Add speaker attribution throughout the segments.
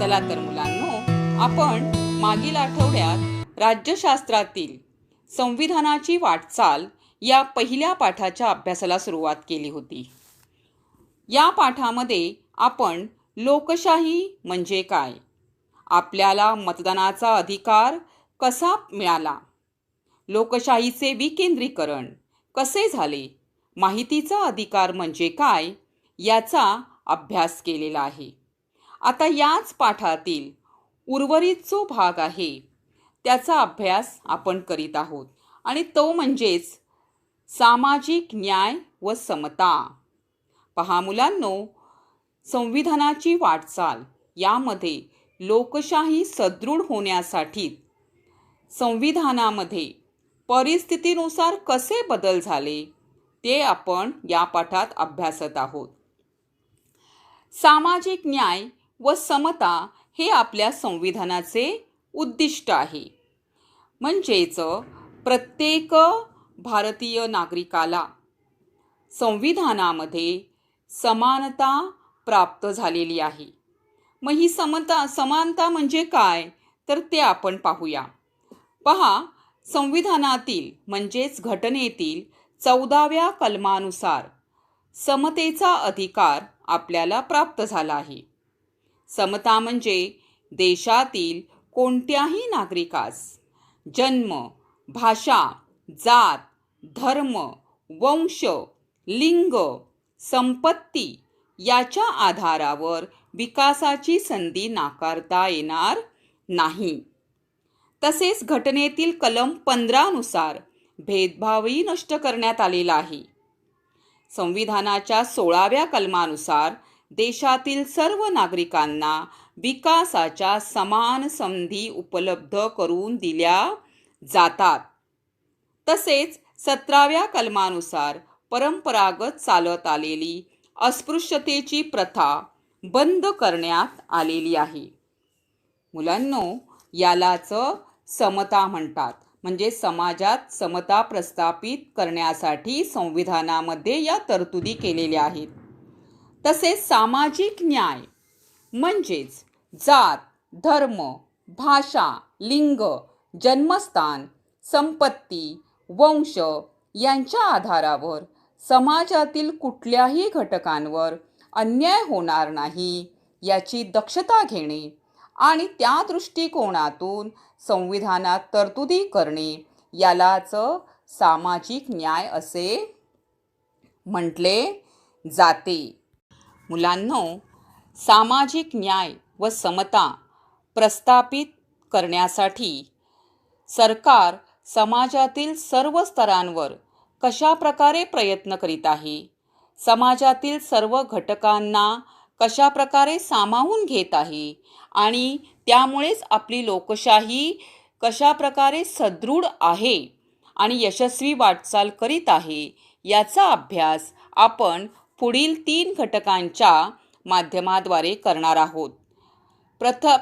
Speaker 1: चला तर मुलांनो, आपण मागील आठवड्यात राज्यशास्त्रातील संविधानाची वाटचाल या पहिल्या पाठाच्या अभ्यासाला सुरुवात केली होती. या पाठामध्ये आपण लोकशाही म्हणजे काय, आपल्याला मतदानाचा अधिकार कसा मिळाला, लोकशाहीचे विकेंद्रीकरण कसे झाले, माहितीचा अधिकार म्हणजे काय याचा अभ्यास केलेला आहे. आता याच पाठातील उर्वरित जो भाग आहे त्याचा अभ्यास आपण करीत आहोत आणि तो म्हणजेच सामाजिक न्याय व समता. पहा मुलांनो, संविधानाची वाटचाल यामध्ये लोकशाही सदृढ होण्यासाठी संविधानामध्ये परिस्थितीनुसार कसे बदल झाले ते आपण या पाठात अभ्यासत आहोत. सामाजिक न्याय व समता हे आपल्या संविधानाचे उद्दिष्ट आहे. म्हणजेच प्रत्येक भारतीय नागरिकाला संविधानामध्ये समानता प्राप्त झालेली आहे. मग ही समानता म्हणजे काय तर ते आपण पाहूया. पहा, संविधानातील म्हणजेच घटनेतील 14व्या कलमानुसार समतेचा अधिकार आपल्याला प्राप्त झाला आहे. समता म्हणजे देशातील कोणत्याही नागरिकास जन्म, भाषा, जात, धर्म, वंश, लिंग, संपत्ती याच्या आधारावर विकासाची संधी नाकारता येणार नाही. तसेच घटनेतील कलम 15 नुसार भेदभावही नष्ट करण्यात आलेला आहे. संविधानाच्या 16व्या कलमानुसार देशातील सर्व नागरिकांना विकासाच्या समान संधी उपलब्ध करून दिल्या जातात. तसेच 17व्या कलमानुसार परंपरागत चालत आलेली अस्पृश्यतेची प्रथा बंद करण्यात आलेली आहे. मुलांनो, यालाच समता म्हणतात. म्हणजे समाजात समता प्रस्थापित करण्यासाठी संविधानामध्ये या तरतुदी केलेल्या आहेत. तसेच सामाजिक न्याय म्हणजेच जात, धर्म, भाषा, लिंग, जन्मस्थान, संपत्ती, वंश यांच्या आधारावर समाजातील कुठल्याही घटकांवर अन्याय होणार नाही याची दक्षता घेणे आणि त्या दृष्टिकोनातून संविधानात तरतुदी करणे यालाच सामाजिक न्याय असे म्हटले जाते. मुलांनो, सामाजिक न्याय व समता प्रस्थापित करण्यासाठी सरकार समाजातील सर्व स्तरांवर कशा प्रकारे प्रयत्न करीत आहे, समाजातील सर्व घटकांना कशा प्रकारे सामावून घेत आहे आणि त्यामुळेच आपली लोकशाही कशा प्रकारे सदृढ आहे आणि यशस्वी वाटचाल करीत आहे याचा अभ्यास आपण पुढील 3 घटकांच्या माध्यमाद्वारे करणार आहोत.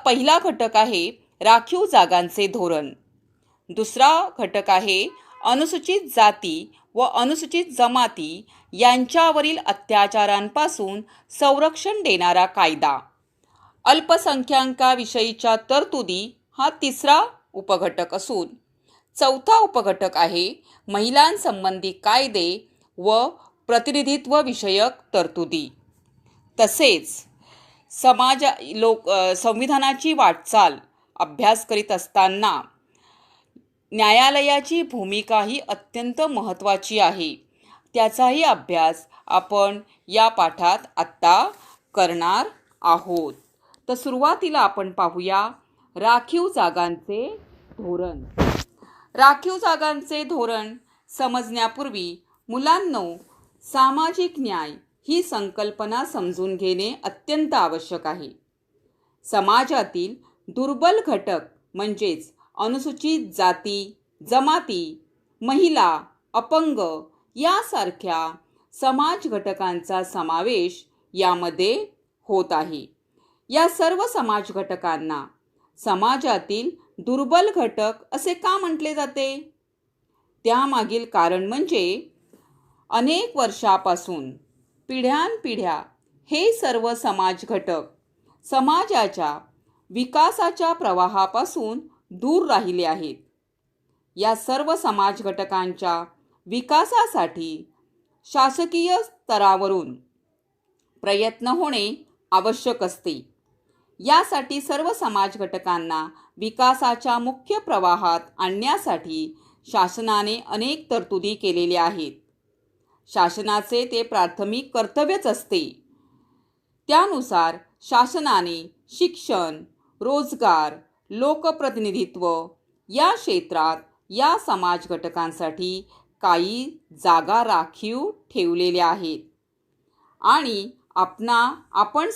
Speaker 1: पहिला घटक आहे राखीव जागांचे धोरण. दुसरा घटक आहे अनुसूचित जाती व अनुसूचित जमाती यांच्यावरील अत्याचारांपासून संरक्षण देणारा कायदा. अल्पसंख्याकांविषयीच्या तरतुदी हा तिसरा उपघटक असून चौथा उपघटक आहे महिलांसंबंधी कायदे व प्रतिनिधित्व विषयक तरतुदी. तसेच संविधानाची वाटचाल अभ्यास करीत असताना न्यायालयाची भूमिका ही अत्यंत महत्त्वाची आहे. त्याचाही अभ्यास आपण या पाठात आत्ता करणार आहोत. तर सुरुवातीला आपण पाहूया राखीव जागांचे धोरण. राखीव जागांचे धोरण समजण्यापूर्वी मुलांनो, सामाजिक न्याय ही संकल्पना समजून घेणे अत्यंत आवश्यक आहे. समाजातील दुर्बल घटक म्हणजेच अनुसूचित जाती, जमाती, महिला, अपंग यासारख्या समाज घटकांचा समावेश यामध्ये होत आहे. या सर्व समाज घटकांना समाजातील दुर्बल घटक असे का म्हटले जाते? त्यामागील कारण म्हणजे अनेक वर्षापासून पिढ्यानपिढ्या हे सर्व समाज घटक समाजाच्या विकासाच्या प्रवाहापासून दूर राहिले आहेत. या सर्व समाज घटकांच्या विकासासाठी शासकीय स्तरावरून प्रयत्न होणे आवश्यक असते. यासाठी सर्व समाज घटकांना विकासाच्या मुख्य प्रवाहात आणण्यासाठी शासनाने अनेक तरतुदी केलेल्या आहेत. शासनाचे ते प्राथमिक कर्तव्यच असते. त्यानुसार शासनाने शिक्षण, रोजगार, लोकप्रतिनिधित्व या क्षेत्रात या समाज घटकांसाठी काही जागा राखीव ठेवलेल्या आहेत आणि आपण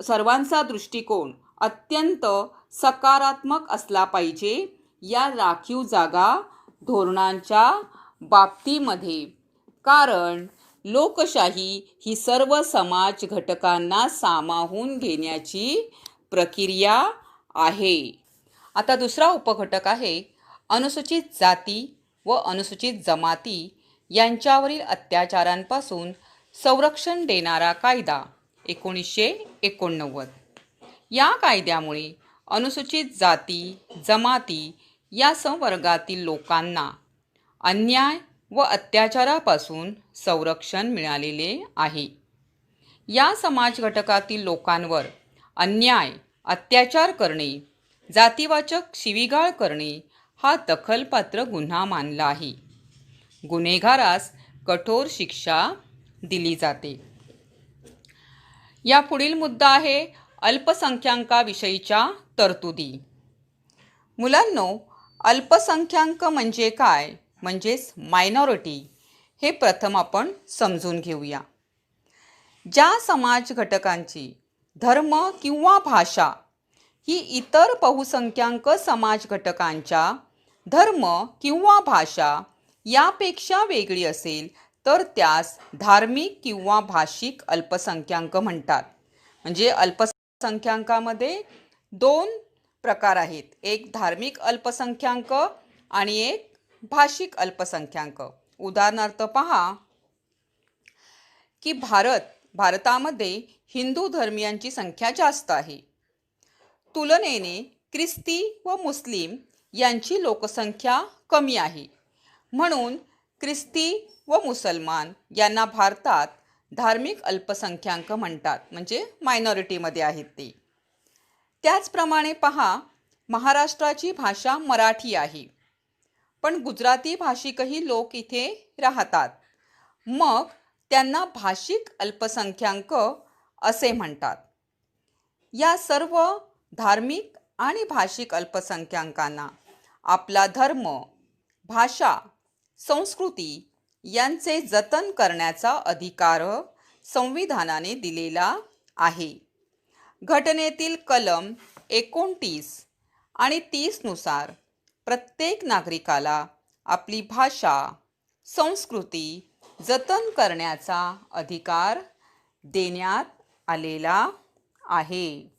Speaker 1: सर्वांचा दृष्टिकोन अत्यंत सकारात्मक असला पाहिजे या राखीव जागा धोरणांच्या बाबतीमध्ये. कारण लोकशाही ही सर्व समाज घटकांना सामावून घेण्याची प्रक्रिया आहे. आता दुसरा उपघटक आहे अनुसूचित जाती व अनुसूचित जमाती यांच्यावरील अत्याचारांपासून संरक्षण देणारा कायदा 1989. या कायद्यामुळे अनुसूचित जाती जमाती या संवर्गातील लोकांना अन्याय व अत्याचारापासून संरक्षण मिळालेले आहे. या समाज घटकातील लोकांवर अन्याय अत्याचार करणे, जातीवाचक शिवीगाळ करणे हा दखलपात्र गुन्हा मानला आहे. गुन्हेगारास कठोर शिक्षा दिली जाते. या पुढील मुद्दा आहे अल्पसंख्याकांविषयीच्या तरतुदी. मुलांनो, अल्पसंख्याक म्हणजे काय, म्हणजेच मायनॉरिटी हे प्रथम आपण समजून घेऊया. ज्या समाज घटकांची धर्म किंवा भाषा ही इतर बहुसंख्याक समाज घटकांच्या धर्म किंवा भाषा यापेक्षा वेगळी असेल तर त्यास धार्मिक किंवा भाषिक अल्पसंख्याक म्हणतात. म्हणजे अल्पसंख्याकामध्ये दोन प्रकार आहेत, एक धार्मिक अल्पसंख्याक आणि एक भाषिक अल्पसंख्याक. उदाहरणार्थ पहा की भारतामध्ये हिंदू धर्मियांची संख्या जास्त आहे. तुलनेने ख्रिस्ती व मुस्लिम यांची लोकसंख्या कमी आहे. म्हणून ख्रिस्ती व मुसलमान यांना भारतात धार्मिक अल्पसंख्याक म्हणतात, म्हणजे मायनॉरिटीमध्ये आहेत ते. त्याचप्रमाणे पहा, महाराष्ट्राची भाषा मराठी आहे, पण गुजराती भाषिकही लोक इथे राहतात. मग त्यांना भाषिक अल्पसंख्याक असे म्हणतात. या सर्व धार्मिक आणि भाषिक अल्पसंख्याकांना आपला धर्म, भाषा, संस्कृती यांचे जतन करण्याचा अधिकार संविधानाने दिलेला आहे. घटनेतील कलम 29 आणि 30 नुसार प्रत्येक नागरिकाला आपली भाषा, संस्कृती जतन करण्याचा अधिकार देण्यात आलेला आहे.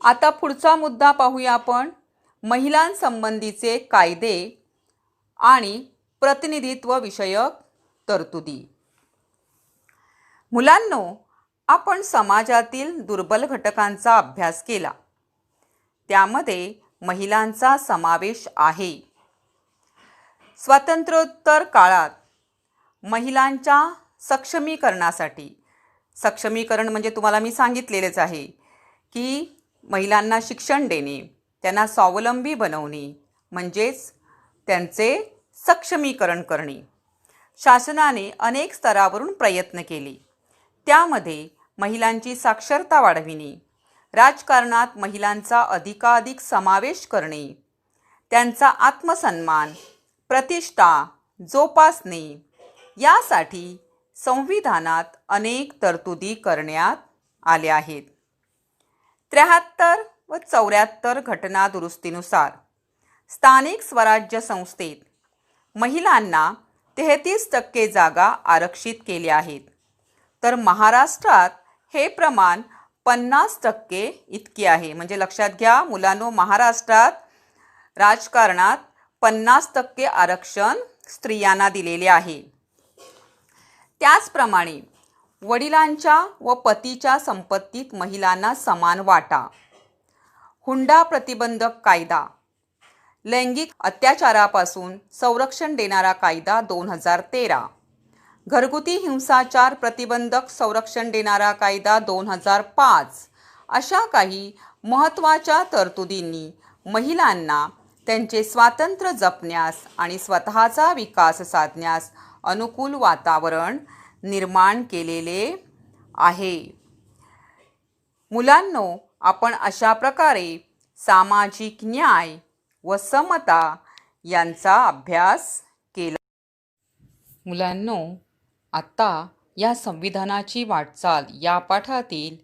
Speaker 1: आता पुढचा मुद्दा पाहूया आपण, महिलांसंबंधीचे कायदे आणि प्रतिनिधित्व विषयक तरतुदी. मुलांनो, आपण समाजातील दुर्बल घटकांचा अभ्यास केला. त्यामध्ये महिलांचा समावेश आहे. स्वातंत्र्योत्तर काळात महिलांच्या सक्षमीकरण म्हणजे तुम्हाला मी सांगितलेलेच आहे की महिलांना शिक्षण देणे, त्यांना स्वावलंबी बनवणे, म्हणजेच त्यांचे सक्षमीकरण करणे. शासनाने अनेक स्तरावरून प्रयत्न केले. त्यामध्ये महिलांची साक्षरता वाढविणे, राजकारणात महिलांचा अधिकाधिक समावेश करणे, त्यांचा आत्मसन्मान, प्रतिष्ठा जोपासणे यासाठी संविधानात अनेक तरतुदी करण्यात आल्या आहेत. 73 व 74 घटना दुरुस्तीनुसार स्थानिक स्वराज्य संस्थेत महिलांना 33% जागा आरक्षित केल्या आहेत. तर महाराष्ट्रात हे प्रमाण 50% इतके आहे. म्हणजे लक्षात घ्या मुलांनो, महाराष्ट्रात राजकारणात 50% आरक्षण स्त्रियांना दिलेले आहे. त्याचप्रमाणे वडिलांच्या व पतीच्या संपत्तीत महिलांना समान वाटा. हुंडा प्रतिबंधक कायदा. लैंगिक अत्याचारापासून संरक्षण देणारा कायदा 2013. घरगुती हिंसाचार प्रतिबंधक संरक्षण देणारा कायदा 2005. अशा काही महत्त्वाच्या तरतुदींनी महिलांना त्यांचे स्वातंत्र्य जपण्यास आणि स्वतःचा विकास साधण्यास अनुकूल वातावरण निर्माण केलेले आहे. मुलांनो, आपण अशा प्रकारे सामाजिक न्याय व समता यांचा अभ्यास केला. मुलांनो, आता या संविधानाची वाटचाल या पाठातील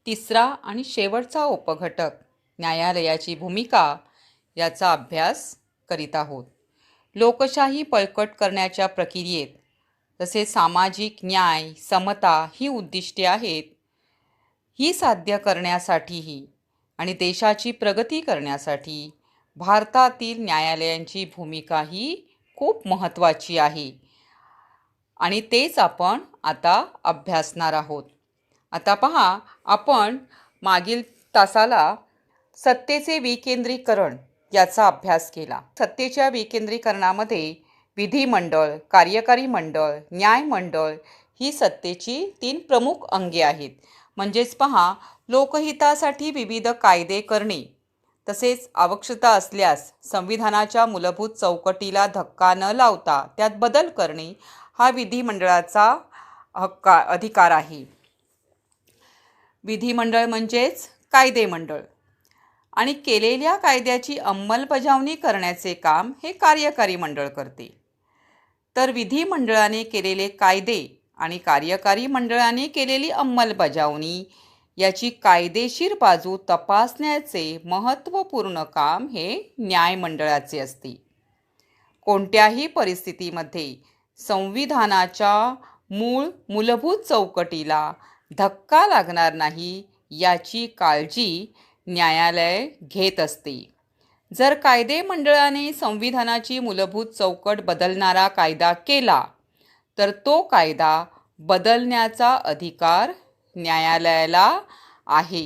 Speaker 1: तिसरा आणि शेवटचा उपघटक न्यायालयाची भूमिका याचा अभ्यास करीत आहोत. लोकशाही बळकट करण्याच्या प्रक्रियेत तसेच सामाजिक न्याय समता ही उद्दिष्टे आहेत. ही साध्य करण्यासाठीही आणि देशाची प्रगती करण्यासाठी भारतातील न्यायालयांची भूमिका ही खूप महत्त्वाची आहे आणि तेच आपण आता अभ्यासणार आहोत. आता पहा, आपण मागील तासाला सत्तेचे विकेंद्रीकरण याचा अभ्यास केला. सत्तेच्या विकेंद्रीकरणामध्ये विधिमंडळ, कार्यकारी मंडळ, न्यायमंडळ ही सत्तेची 3 प्रमुख अंगे आहेत. म्हणजेच पहा, लोकहितासाठी विविध कायदे करणे, तसेच आवश्यकता असल्यास संविधानाच्या मूलभूत चौकटीला धक्का न लावता त्यात बदल करणे हा विधिमंडळाचा अधिकार आहे. विधिमंडळ म्हणजेच कायदे मंडळ आणि केलेल्या कायद्याची अंमलबजावणी करण्याचे काम हे कार्यकारी मंडळ करते. तर विधिमंडळाने केलेले कायदे आणि कार्यकारी मंडळाने केलेली अंमलबजावणी याची कायदेशीर बाजू तपासण्याचे महत्त्वपूर्ण काम हे न्यायमंडळाचे असते. कोणत्याही परिस्थितीमध्ये संविधानाच्या मूलभूत चौकटीला धक्का लागणार नाही याची काळजी न्यायालय घेत असते. जर कायदे मंडळाने संविधानाची मूलभूत चौकट बदलणारा कायदा केला तर तो कायदा बदलण्याचा अधिकार न्यायालयाला आहे.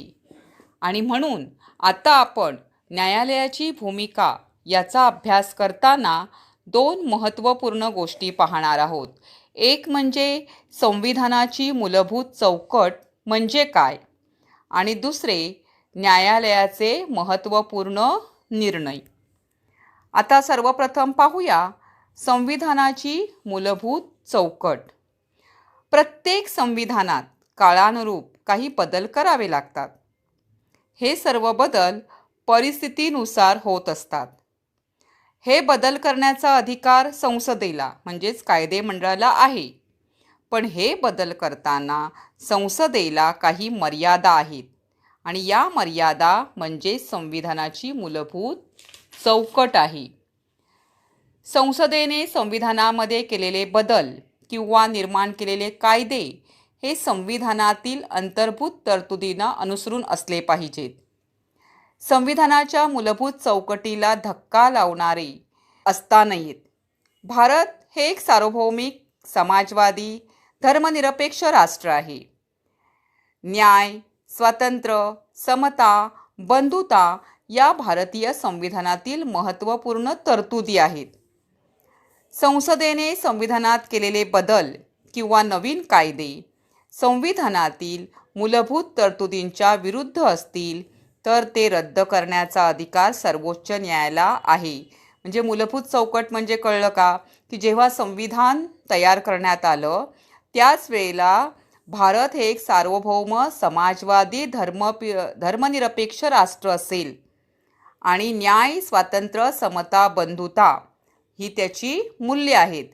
Speaker 1: आणि म्हणून आता आपण न्यायालयाची भूमिका याचा अभ्यास करताना 2 महत्त्वपूर्ण गोष्टी पाहणार आहोत. एक म्हणजे संविधानाची मूलभूत चौकट म्हणजे काय आणि दुसरे न्यायालयाचे महत्त्वपूर्ण निर्णय. आता सर्वप्रथम पाहूया संविधानाची मूलभूत चौकट. प्रत्येक संविधानात काळानुरूप काही बदल करावे लागतात. हे सर्व बदल परिस्थितीनुसार होत असतात. हे बदल करण्याचा अधिकार संसदेला म्हणजेच कायदे मंडळाला आहे. पण हे बदल करताना संसदेला काही मर्यादा आहेत आणि या मर्यादा म्हणजे संविधानाची मूलभूत चौकट आहे. संसदेने संविधानामध्ये केलेले बदल किंवा निर्माण केलेले कायदे हे संविधानातील अंतर्भूत तरतुदींना अनुसरून असले पाहिजेत. संविधानाच्या मूलभूत चौकटीला धक्का लावणारे असता नयेत. भारत हे एक सार्वभौमिक, समाजवादी, धर्मनिरपेक्ष राष्ट्र आहे. न्याय, स्वातंत्र्य, समता, बंधुता या भारतीय संविधानातील महत्त्वपूर्ण तरतुदी आहेत. संसदेने संविधानात केलेले बदल किंवा नवीन कायदे संविधानातील मूलभूत तरतुदींच्या विरुद्ध असतील तर ते रद्द करण्याचा अधिकार सर्वोच्च न्यायालयाला आहे. म्हणजे मूलभूत चौकट म्हणजे कळलं का, की जेव्हा संविधान तयार करण्यात आलं त्याच वेळेला भारत हे एक सार्वभौम, समाजवादी, धर्मनिरपेक्ष राष्ट्र असेल आणि न्याय, स्वातंत्र्य, समता, बंधुता ही त्याची मूल्ये आहेत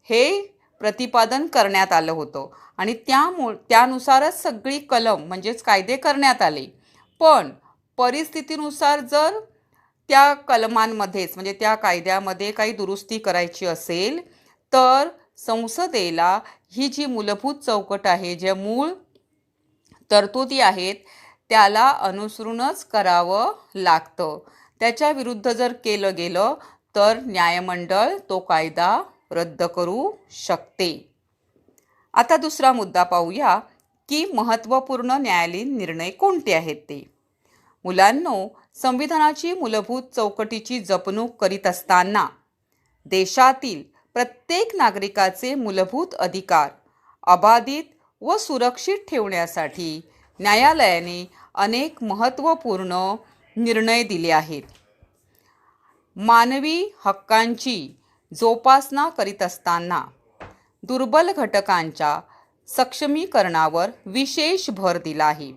Speaker 1: हे प्रतिपादन करण्यात आलं होतं आणि त्यानुसारच सगळी कलम म्हणजेच कायदे करण्यात आले. पण परिस्थितीनुसार जर त्या कलमांमध्येच म्हणजे त्या कायद्यामध्ये काही दुरुस्ती करायची असेल तर संसदेला ही जी मूलभूत चौकट आहे, ज्या मूळ तरतुदी आहेत त्याला अनुसरूनच करावं लागतं. त्याच्या विरुद्ध जर केलं गेलं तर न्यायमंडळ तो कायदा रद्द करू शकते. आता दुसरा मुद्दा पाहूया की महत्त्वपूर्ण न्यायालयीन निर्णय कोणते आहेत ते. मुलांनो, संविधानाची मूलभूत चौकटीची जपणूक करीत असताना देशातील प्रत्येक नागरिकाचे मूलभूत अधिकार अबाधित व सुरक्षित ठेवण्यासाठी न्यायालयाने अनेक महत्त्वपूर्ण निर्णय दिले आहेत. मानवी हक्कांची जोपासना करीत असताना दुर्बल घटकांच्या सक्षमीकरणावर विशेष भर दिला आहे.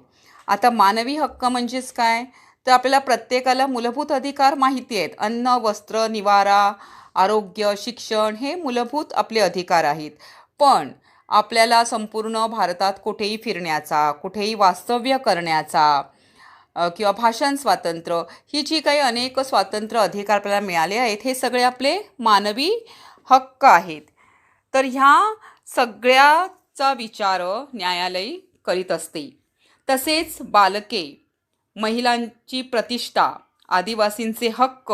Speaker 1: आता मानवी हक्क म्हणजेच काय, तर आपल्याला प्रत्येकाला मूलभूत अधिकार माहिती आहेत. अन्न, वस्त्र, निवारा, आरोग्य, शिक्षण हे मूलभूत आपले अधिकार आहेत. पण आपल्याला संपूर्ण भारतात कुठेही फिरण्याचा, कुठेही वास्तव्य करण्याचा किंवा भाषण स्वातंत्र्य ही जी काही अनेक स्वातंत्र्य अधिकार आपल्याला मिळाले आहेत, हे सगळे आपले मानवी हक्क आहेत. तर ह्या सगळ्याचा विचार न्यायालय करीत असते. तसेच बालके, महिलांची प्रतिष्ठा, आदिवासींचे हक्क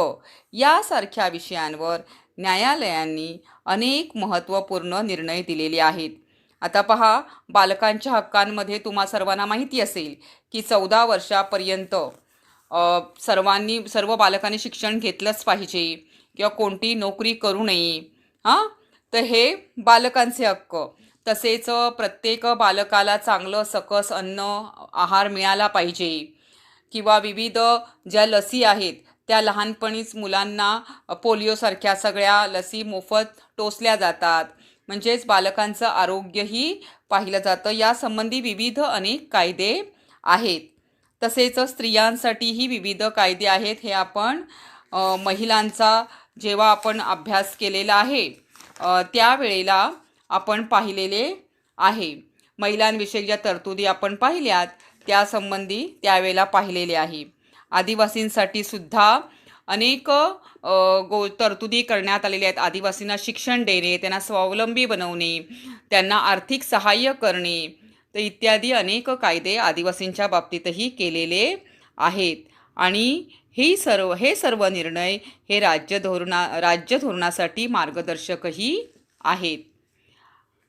Speaker 1: यासारख्या विषयांवर न्यायालयांनी अनेक महत्त्वपूर्ण निर्णय दिलेले आहेत. आता पहा, बालकांच्या हक्कांमध्ये तुम्हा सर्वांना माहिती असेल की 14 वर्षापर्यंत सर्व बालकांनी शिक्षण घेतलंच पाहिजे किंवा कोणती नोकरी करू नये. तर हे बालकांचे हक्क. तसेच प्रत्येक बालकाला चांगलं सकस अन्न आहार मिळाला पाहिजे किंवा विविध ज्या लसी आहेत त्या लहानपणीच मुलांना पोलिओसारख्या सगळ्या लसी मोफत टोचल्या जातात. म्हणजेच बालकांचं आरोग्यही पाहिलं जातं. यासंबंधी विविध अनेक कायदे आहेत. तसेच स्त्रियांसाठीही विविध कायदे आहेत. हे आपण महिलांचा जेव्हा आपण अभ्यास केलेला आहे त्यावेळेला आपण पाहिलेले आहे. महिलांविषयी ज्या तरतुदी आपण पाहिल्यात त्यासंबंधी त्यावेळेला पाहिलेले आहे. आदिवासींसाठी सुद्धा अनेक तरतुदी करण्यात आलेल्या आहेत. आदिवासींना शिक्षण देणे, त्यांना स्वावलंबी बनवणे, त्यांना आर्थिक सहाय्य करणे तर इत्यादी अनेक कायदे आदिवासींच्या बाबतीतही केलेले आहेत. आणि हे सर्व निर्णय हे राज्य धोरणासाठी मार्गदर्शकही आहेत.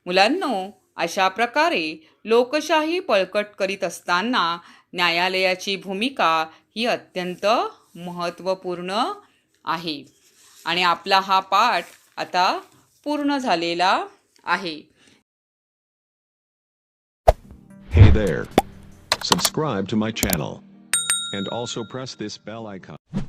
Speaker 1: मुलांनो, अशा प्रकारे लोकशाही बळकट करीत असताना न्यायालयाची भूमिका ही अत्यंत महत्त्वपूर्ण आहे. आणि आपला हा पाठ आता पूर्ण झालेला आहे.
Speaker 2: Hey there. Subscribe to my channel and also press this bell icon.